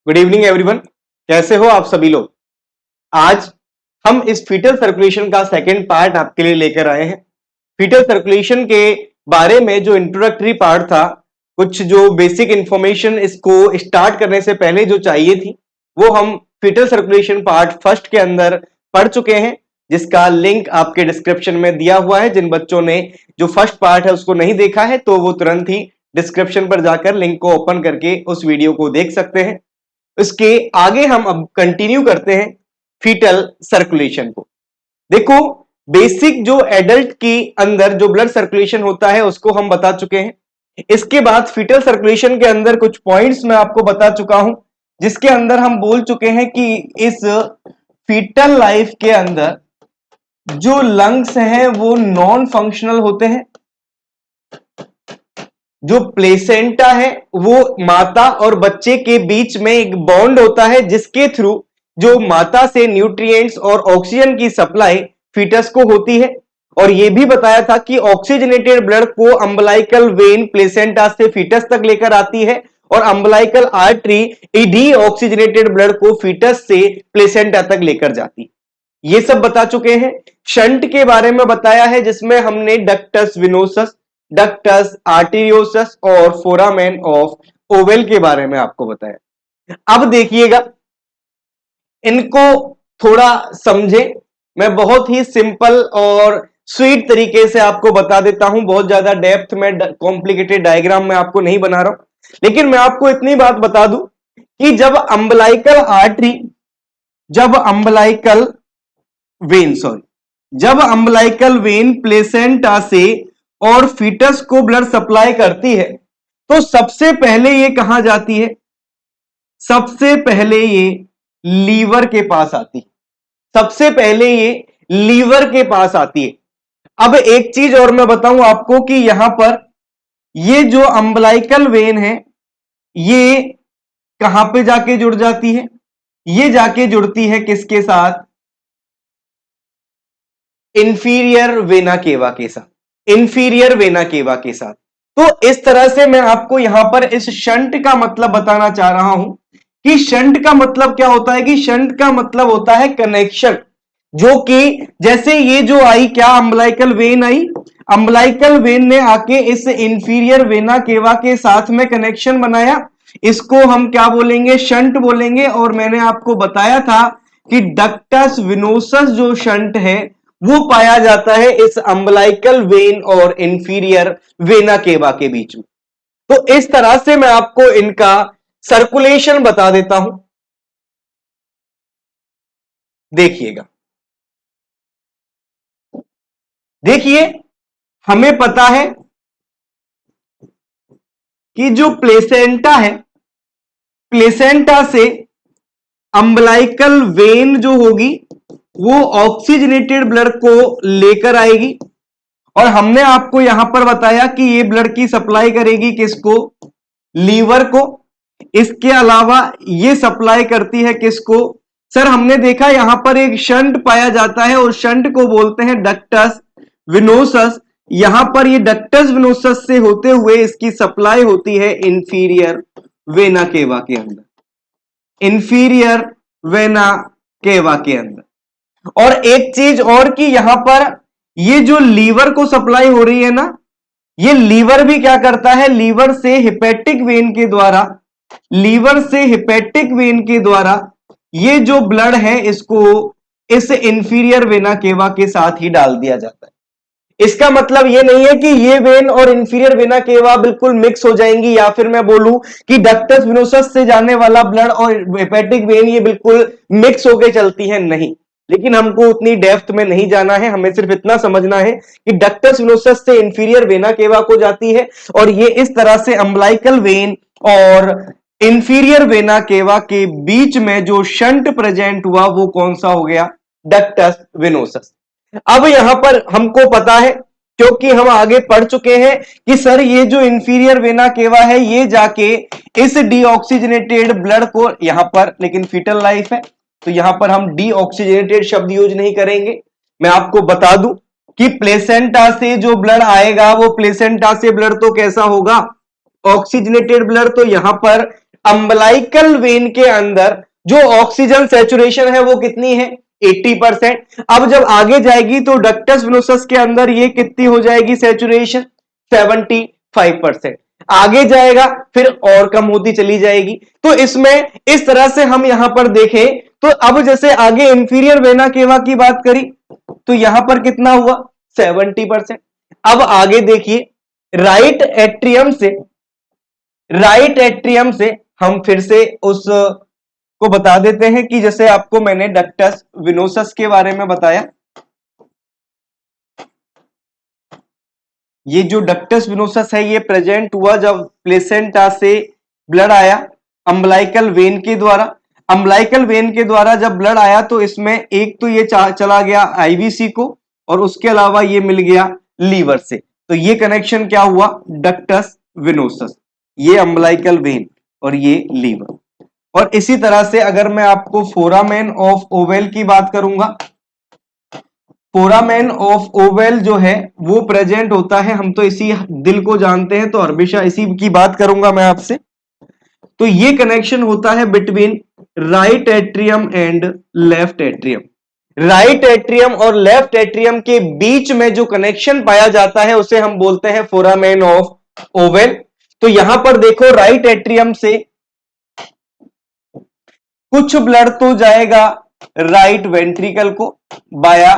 Good evening everyone. कैसे हो आप सभी लोग। आज हम इस फीटल सर्कुलेशन का सेकंड पार्ट आपके लिए लेकर आए हैं। फीटल सर्कुलेशन के बारे में जो इंट्रोडक्टरी पार्ट था, कुछ जो बेसिक इंफॉर्मेशन इसको स्टार्ट करने से पहले जो चाहिए थी, वो हम फीटल सर्कुलेशन पार्ट फर्स्ट के अंदर पढ़ चुके हैं, जिसका लिंक आपके डिस्क्रिप्शन में दिया हुआ है। जिन बच्चों ने जो फर्स्ट पार्ट है उसको नहीं देखा है तो वो तुरंत ही डिस्क्रिप्शन पर जाकर लिंक को ओपन करके उस वीडियो को देख सकते हैं। इसके आगे हम अब कंटिन्यू करते हैं फीटल सर्कुलेशन को। देखो, बेसिक जो एडल्ट की अंदर जो ब्लड सर्कुलेशन होता है उसको हम बता चुके हैं। इसके बाद फीटल सर्कुलेशन के अंदर कुछ पॉइंट्स मैं आपको बता चुका हूं, जिसके अंदर हम बोल चुके हैं कि इस फीटल लाइफ के अंदर जो लंग्स हैं वो नॉन फंक्शनल होते हैं। जो प्लेसेंटा है वो माता और बच्चे के बीच में एक बॉन्ड होता है, जिसके थ्रू जो माता से न्यूट्रिएंट्स और ऑक्सीजन की सप्लाई फीटस को होती है। और यह भी बताया था कि ऑक्सीजनेटेड ब्लड को अम्बलाइकल वेन प्लेसेंटा से फीटस तक लेकर आती है और umbilical artery D oxygenated blood को फीटस से प्लेसेंटा तक लेकर जाती है। ये सब बता चुके हैं। शंट के बारे में बताया है, जिसमें हमने डक्टस विनोसस, डक्टस आर्टेरियोसस और फोरामेन ऑफ ओवेल के बारे में आपको बताया। अब देखिएगा, इनको थोड़ा समझे। मैं बहुत ही सिंपल और स्वीट तरीके से आपको बता देता हूं, बहुत ज्यादा डेप्थ में कॉम्प्लिकेटेड डायग्राम में आपको नहीं बना रहा हूं, लेकिन मैं आपको इतनी बात बता दूं कि जब अम्बलाइकल आर्टरी, जब अम्बलाइकल वेन प्लेसेंटा से और फीटस को ब्लड सप्लाई करती है, तो सबसे पहले ये कहां जाती है? सबसे पहले ये लीवर के पास आती है। सबसे पहले ये लीवर के पास आती है। अब एक चीज और मैं बताऊं आपको कि यहां पर ये जो अम्बलाइकल वेन है, ये कहां पे जाके जुड़ जाती है? ये जाके जुड़ती है किसके साथ? इंफीरियर वेना केवा के साथ। इंफीरियर वेना केवा के साथ। तो इस तरह से मैं आपको यहां पर इस शंट का मतलब बताना चाह रहा हूं कि शंट का मतलब क्या होता है। कि शंट का मतलब होता है कनेक्शन, जो कि जैसे ये जो आई, क्या umbilical when I, umbilical when ने आके इस इंफीरियर वेना केवा के साथ में कनेक्शन बनाया। इसको हम क्या बोलेंगे? शंट बोलेंगे। और मैंने आपको बताया था कि डक्टस विनोसस जो शंट है वो पाया जाता है इस अम्बलाइकल वेन और इंफीरियर वेना केवा के बीच में। तो इस तरह से मैं आपको इनका सर्कुलेशन बता देता हूं। देखिएगा, देखिए, हमें पता है कि जो प्लेसेंटा है, प्लेसेंटा से अम्बलाइकल वेन जो होगी वो ऑक्सीजनेटेड ब्लड को लेकर आएगी। और हमने आपको यहां पर बताया कि ये ब्लड की सप्लाई करेगी किसको? लीवर को। इसके अलावा ये सप्लाई करती है किसको? सर, हमने देखा यहां पर एक शंट पाया जाता है और शंट को बोलते हैं डक्टस विनोसस। यहां पर ये डक्टस विनोसस से होते हुए इसकी सप्लाई होती है इंफीरियर वेना केवा के अंदर, इंफीरियर वेना केवा के अंदर। और एक चीज और कि यहां पर ये जो लीवर को सप्लाई हो रही है ना, ये लीवर भी क्या करता है? लीवर से हिपैटिक वेन के द्वारा, लीवर से हिपैटिक वेन के द्वारा ये जो ब्लड है इसको इस इंफीरियर वेना केवा के साथ ही डाल दिया जाता है। इसका मतलब ये नहीं है कि ये वेन और इंफीरियर वेना केवा बिल्कुल मिक्स हो जाएंगी, या फिर मैं बोलूं कि डक्टस विनोसस से जाने वाला ब्लड और हेपेटिक वेन ये बिल्कुल मिक्स होके चलती है, नहीं। लेकिन हमको उतनी डेप्थ में नहीं जाना है, हमें सिर्फ इतना समझना है कि डक्टस विनोसस से इंफीरियर वेना केवा को जाती है और ये इस तरह से अम्बलाइकल वेन और इंफीरियर वेना केवा के बीच में जो शंट प्रेजेंट हुआ वो कौन सा हो गया? Ductus venosus. अब यहां पर हमको पता है, क्योंकि हम आगे पढ़ चुके हैं कि सर ये जो इंफीरियर वेना केवा है ये जाके इस डीऑक्सीजनेटेड ब्लड को यहां पर, लेकिन फीटल लाइफ है तो यहां पर हम डीऑक्सीजनेटेड शब्द यूज नहीं करेंगे। मैं आपको बता दूं कि प्लेसेंटा से जो ब्लड आएगा वो प्लेसेंटा से ब्लड तो कैसा होगा? Oxygenated blood. तो यहां पर अम्बलाइकल वेन के अंदर जो ऑक्सीजन सैचुरेशन है वो कितनी है 80%। अब जब आगे जाएगी तो डक्टस वेनोसस के अंदर ये कितनी हो जाएगी सैचुरेशन 75%। आगे जाएगा फिर और कम होती चली जाएगी। तो इसमें इस तरह से हम यहां पर देखें तो अब जैसे आगे इंफीरियर वेना केवा की बात करी तो यहां पर कितना हुआ 70%। अब आगे देखिए राइट एट्रियम से हम फिर से उस को बता देते हैं कि जैसे आपको मैंने डक्टस वेनोसस के बारे में बताया, ये जो डक्टस वेनोसस है ये प्रेजेंट हुआ जब प्लेसेंटा से ब्लड आया अम्बलाइकल वेन के द्वारा। अम्बलाइकल वेन के द्वारा जब ब्लड आया तो इसमें एक तो ये चला गया आईवीसी को और उसके अलावा ये मिल गया लीवर से। तो ये कनेक्शन क्या हुआ डक्टस वेनोसस, ये अम्बलाइकल वेन और ये लीवर। और इसी तरह से अगर मैं आपको फोरामेन ऑफ ओवेल की बात करूंगा, फोरामेन ऑफ ओवेल जो है वो प्रेजेंट होता है, हम तो इसी दिल को जानते हैं तो हमेशा इसी की बात करूंगा मैं आपसे। तो ये कनेक्शन होता है between right atrium and left atrium. Right atrium और लेफ्ट एट्रियम के बीच में जो कनेक्शन पाया जाता है उसे हम बोलते हैं फोरामेन ऑफ ओवेल। तो यहां पर देखो राइट एट्रियम से कुछ ब्लड तो जाएगा राइट वेंट्रिकल को बाया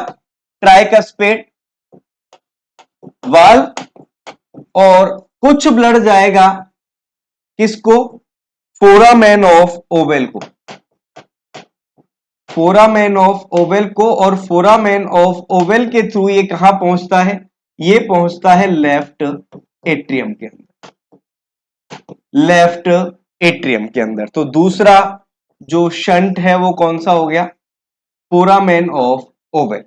ट्राइकस्पेड वाल्व और कुछ ब्लड जाएगा किसको फोरामेन ऑफ ओवेल को, फोरामेन ऑफ ओवेल को। और फोरामेन ऑफ ओवेल के थ्रू ये कहां पहुंचता है, ये पहुंचता है लेफ्ट एट्रियम के अंदर, लेफ्ट एट्रियम के अंदर। तो दूसरा जो शंट है वो कौन सा हो गया foramen of oval,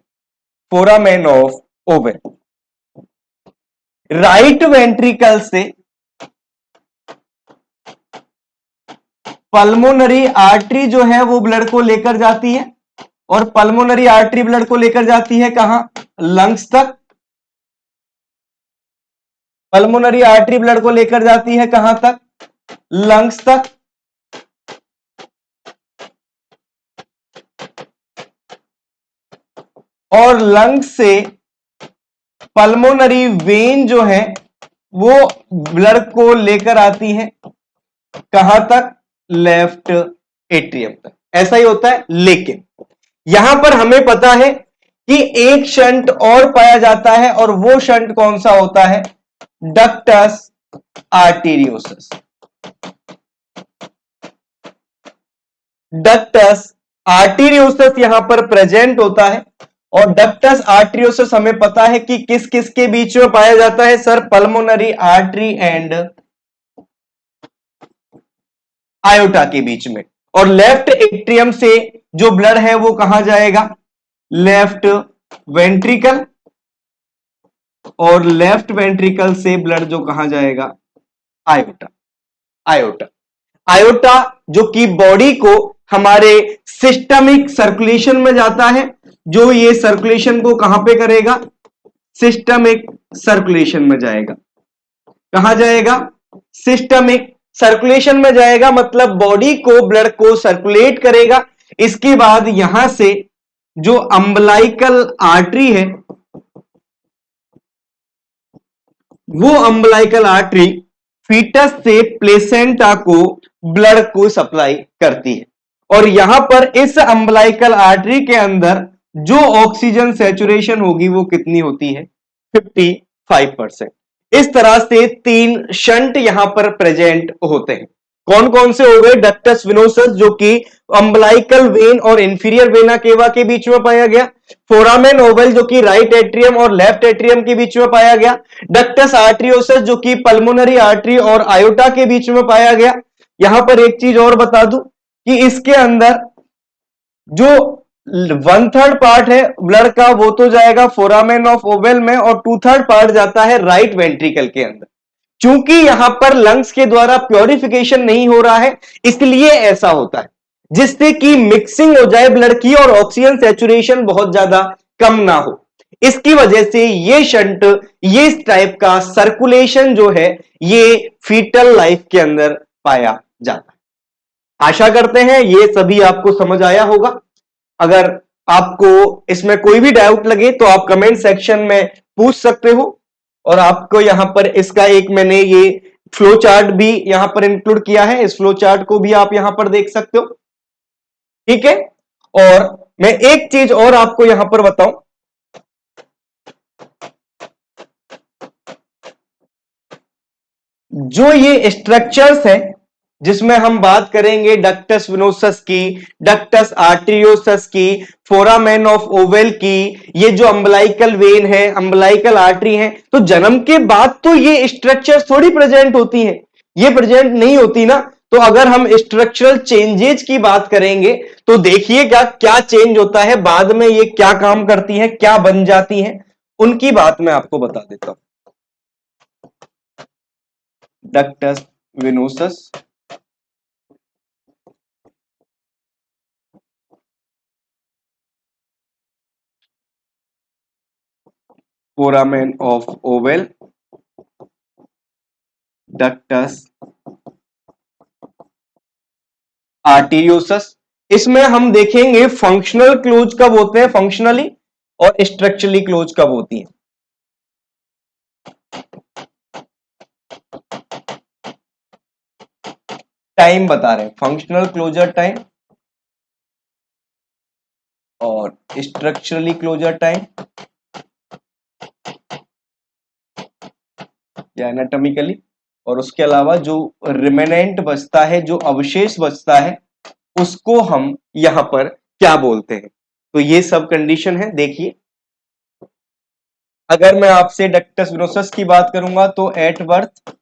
foramen of oval. Right ventricle से पल्मोनरी आर्टरी जो है वो ब्लड को लेकर जाती है और पल्मोनरी आर्टरी ब्लड को लेकर जाती है कहां लंग्स तक, पल्मोनरी आर्टरी ब्लड को लेकर जाती है कहां तक लंग्स तक। और लंग्स से पल्मोनरी वेन जो है वो ब्लड को लेकर आती है कहां तक लेफ्ट एट्रियम तक। ऐसा ही होता है, लेकिन यहां पर हमें पता है कि एक शंट और पाया जाता है और वो शंट कौन सा होता है डक्टस आर्टेरियोसस। डक्टस आर्टेरियोसस यहां पर प्रेजेंट होता है और डक्टस आर्टेरियोसस हमें पता है कि किस किस के बीच में पाया जाता है sir pulmonary artery and iota के बीच में। और लेफ्ट एट्रियम से जो ब्लड है वो कहां जाएगा लेफ्ट वेंट्रिकल और लेफ्ट वेंट्रिकल से ब्लड जो कहां जाएगा आयोटा, आयोटा। आयोटा जो कि बॉडी को हमारे सिस्टमिक सर्कुलेशन में जाता है, जो ये सर्कुलेशन को कहां पे करेगा सिस्टमिक सर्कुलेशन में जाएगा, कहां जाएगा सिस्टमिक सर्कुलेशन में जाएगा, मतलब बॉडी को ब्लड को सर्कुलेट करेगा। इसके बाद यहां से जो अम्बलाइकल आर्टरी है वो अम्बलाइकल आर्टरी फीटस से प्लेसेंटा को ब्लड को सप्लाई करती है और यहां पर इस अम्बलाइकल आर्टरी के अंदर जो ऑक्सीजन सैचुरेशन होगी वो कितनी होती है 55%। इस तरह से 3 शंट यहां पर प्रेजेंट होते हैं। कौन कौन से हो गए डक्टस वेनोसस जो कि अम्बलाइकल वेन और इंफीरियर वेना केवा के बीच में पाया गया, फोरामेन ओवल जो कि राइट एट्रियम और लेफ्ट एट्रियम के बीच में पाया गया, डक्टस आर्टरियोसस जो कि पल्मोनरी आर्टरी और आयोटा के बीच में पाया गया। यहां पर एक चीज और बता दूं कि इसके अंदर जो 1/3 पार्ट है ब्लड का वो तो जाएगा फोरामेन ऑफ ओवेल में और 2/3 पार्ट जाता है राइट वेंट्रिकल के अंदर। चूंकि यहां पर लंग्स के द्वारा प्योरिफिकेशन नहीं हो रहा है इसलिए ऐसा होता है, जिससे कि मिक्सिंग हो जाए ब्लड की और ऑक्सीजन सैचुरेशन बहुत ज्यादा कम ना हो। इसकी वजह से ये शंट, ये इस टाइप का सर्कुलेशन जो है ये फीटल लाइफ के अंदर पाया जाता है। आशा करते हैं ये सभी आपको समझ आया होगा। अगर आपको इसमें कोई भी डाउट लगे तो आप कमेंट सेक्शन में पूछ सकते हो, और आपको यहां पर इसका एक मैंने ये फ्लो चार्ट भी यहां पर इंक्लूड किया है, इस फ्लो चार्ट को भी आप यहां पर देख सकते हो। ठीक है, और मैं एक चीज और आपको यहां पर बताऊं, जो ये स्ट्रक्चर्स हैं जिसमें हम बात करेंगे डक्टस विनोसस की, डक्टस आर्टेरियोसस की, फोरामेन ऑफ ओवेल की, ये जो अम्बलाइकल वेन है, अम्बलाइकल आर्टरी है, तो जन्म के बाद तो ये स्ट्रक्चर्स थोड़ी प्रेजेंट होती हैं, ये प्रेजेंट नहीं होती ना। तो अगर हम स्ट्रक्चरल चेंजेज की बात करेंगे तो देखिएगा क्या चेंज होता है, बाद में ये क्या काम करती है, क्या बन जाती है, उनकी बात मैं आपको बता देता हूं। Ductus venosus, foramen of oval, ductus arteriosus. इसमें हम देखेंगे फंक्शनल क्लोज कब होते हैं, फंक्शनली, और स्ट्रक्चरली क्लोज कब होती है। टाइम बता रहे हैं, फंक्शनल क्लोजर टाइम और स्ट्रक्चरली क्लोजर टाइम या एनाटॉमिकली, और उसके अलावा जो रिमेनेंट बचता है, जो अवशेष बचता है, उसको हम यहां पर क्या बोलते हैं। तो ये सब कंडीशन है। देखिए, अगर मैं आपसे डक्टस विनोसस की बात करूंगा तो एट बर्थ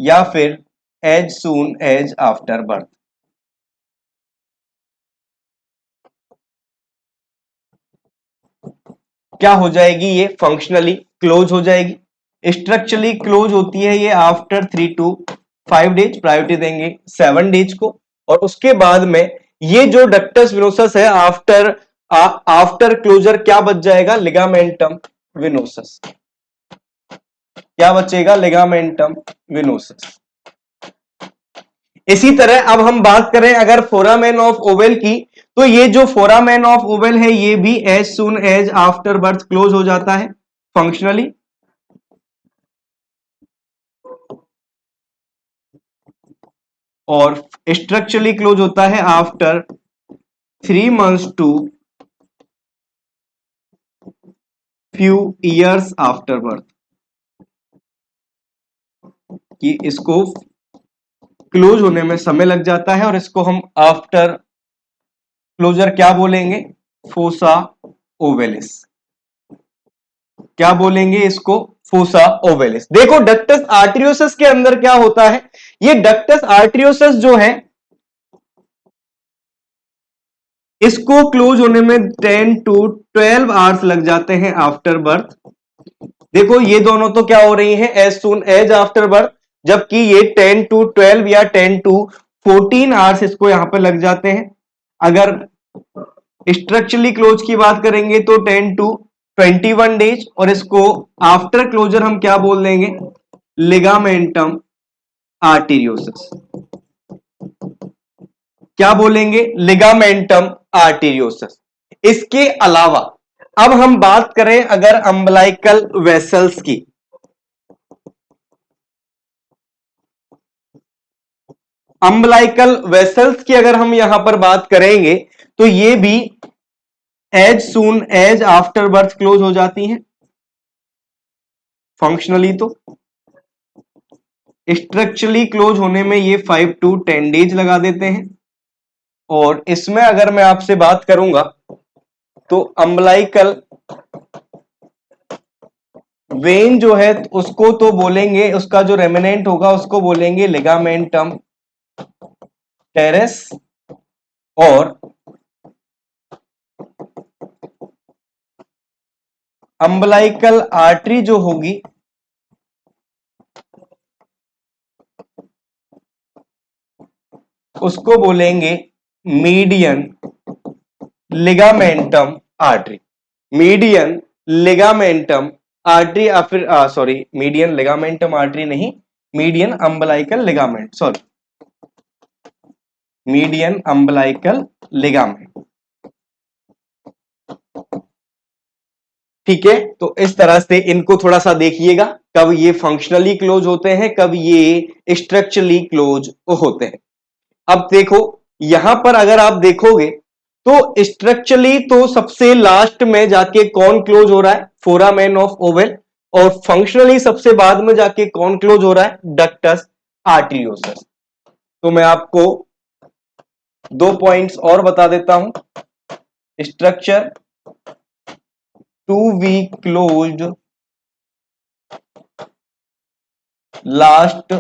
या फिर as soon as after birth, क्या हो जाएगी, ये फंक्शनली क्लोज हो जाएगी। स्ट्रक्चरली क्लोज होती है ये आफ्टर 3 to 5 डेज, प्रायोरिटी देंगे 7 डेज को। और उसके बाद में ये जो डक्टस विनोसस है, आफ्टर आफ्टर क्लोजर क्या बच जाएगा, लिगामेंटम विनोसस। क्या बचेगा, लिगामेंटम विनोसस। इसी तरह अब हम बात करें अगर फोरामेन ऑफ ओवेल की, तो ये जो फोरामेन ऑफ ओवेल है ये भी as soon as after birth close हो जाता है फंक्शनली, और स्ट्रक्चरली क्लोज होता है after 3 months to few years after birth, कि इसको क्लोज होने में समय लग जाता है, और इसको हम आफ्टर क्लोजर क्या बोलेंगे, फोसा ओवेलिस। क्या बोलेंगे इसको, फोसा ओवेलिस। देखो डक्टस आर्टेरियोसस के अंदर क्या होता है, ये डक्टस आर्टेरियोसस जो है इसको क्लोज होने में 10 to 12 आवर्स लग जाते हैं आफ्टर बर्थ। देखो ये दोनों तो क्या हो रही हैं, as soon as after birth, जबकि ये 10 to 12 या 10 to 14 आवर्स इसको यहां पर लग जाते हैं। अगर स्ट्रक्चरली क्लोज की बात करेंगे तो 10 to 21 डेज, और इसको आफ्टर क्लोजर हम क्या बोल देंगे, लिगामेंटम आर्टेरियोसस। क्या बोलेंगे, लिगामेंटम आर्टेरियोसस। इसके अलावा अब हम बात करें अगर अम्बलाइकल वेसल्स की, अम्बलाइकल वेसल्स की अगर हम यहां पर बात करेंगे तो ये भी as soon as after birth close हो जाती हैं फंक्शनली। तो स्ट्रक्चरली क्लोज होने में ये 5 to 10 डेज लगा देते हैं। और इसमें अगर मैं आपसे बात करूंगा तो अम्बलाइकल वेन जो है उसको तो बोलेंगे, उसका जो रेमिनेंट होगा उसको बोलेंगे लिगामेंटम टेरेस, और अम्बलाइकल आर्टरी जो होगी उसको बोलेंगे median ligamentum artery. Median ligamentum artery, या फिर सॉरी, मीडियन लिगामेंटम आर्टरी नहीं, median umbilical ligament, sorry. Median umbilical ligament. ठीक है, तो इस तरह से इनको थोड़ा सा देखिएगा, कब ये फंक्शनली क्लोज होते हैं, कब ये स्ट्रक्चरली क्लोज होते हैं। अब देखो यहां पर अगर आप देखोगे तो स्ट्रक्चरली तो सबसे लास्ट में जाके कौन क्लोज हो रहा है, फोरामेन ऑफ ओवल, और फंक्शनली सबसे बाद में जाके कौन क्लोज हो रहा है, डक्टस आर्टेरियोसस। तो मैं आपको 2 पॉइंट्स और बता देता हूं। Structure to be closed last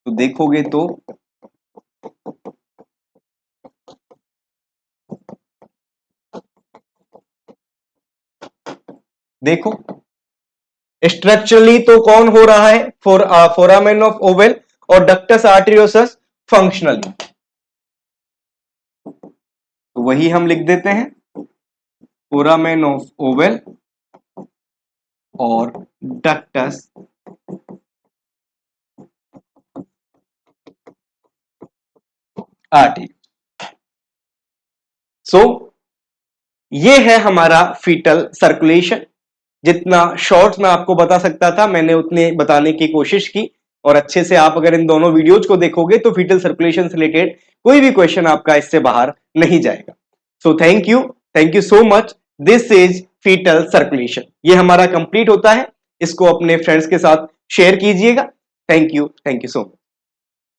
तो देखोगे तो देखो स्ट्रक्चरली तो कौन हो रहा है, फोरामेन ऑफ ओवल, और डक्टस आर्टेरियोसस फंक्शनली। तो वही हम लिख देते हैं, फोरामेन ऑफ ओवल और डक्टस आर्टेरियोसस। सो ये है हमारा फीटल सर्कुलेशन। जितना शॉर्ट में आपको बता सकता था मैंने उतने बताने की कोशिश की, और अच्छे से आप अगर इन दोनों वीडियोज को देखोगे तो फीटल सर्कुलेशन से रिलेटेड कोई भी क्वेश्चन आपका इससे बाहर नहीं जाएगा। So thank you so much. This is fetal circulation. ये हमारा कंप्लीट होता है, इसको अपने फ्रेंड्स के साथ शेयर कीजिएगा। Thank you so much.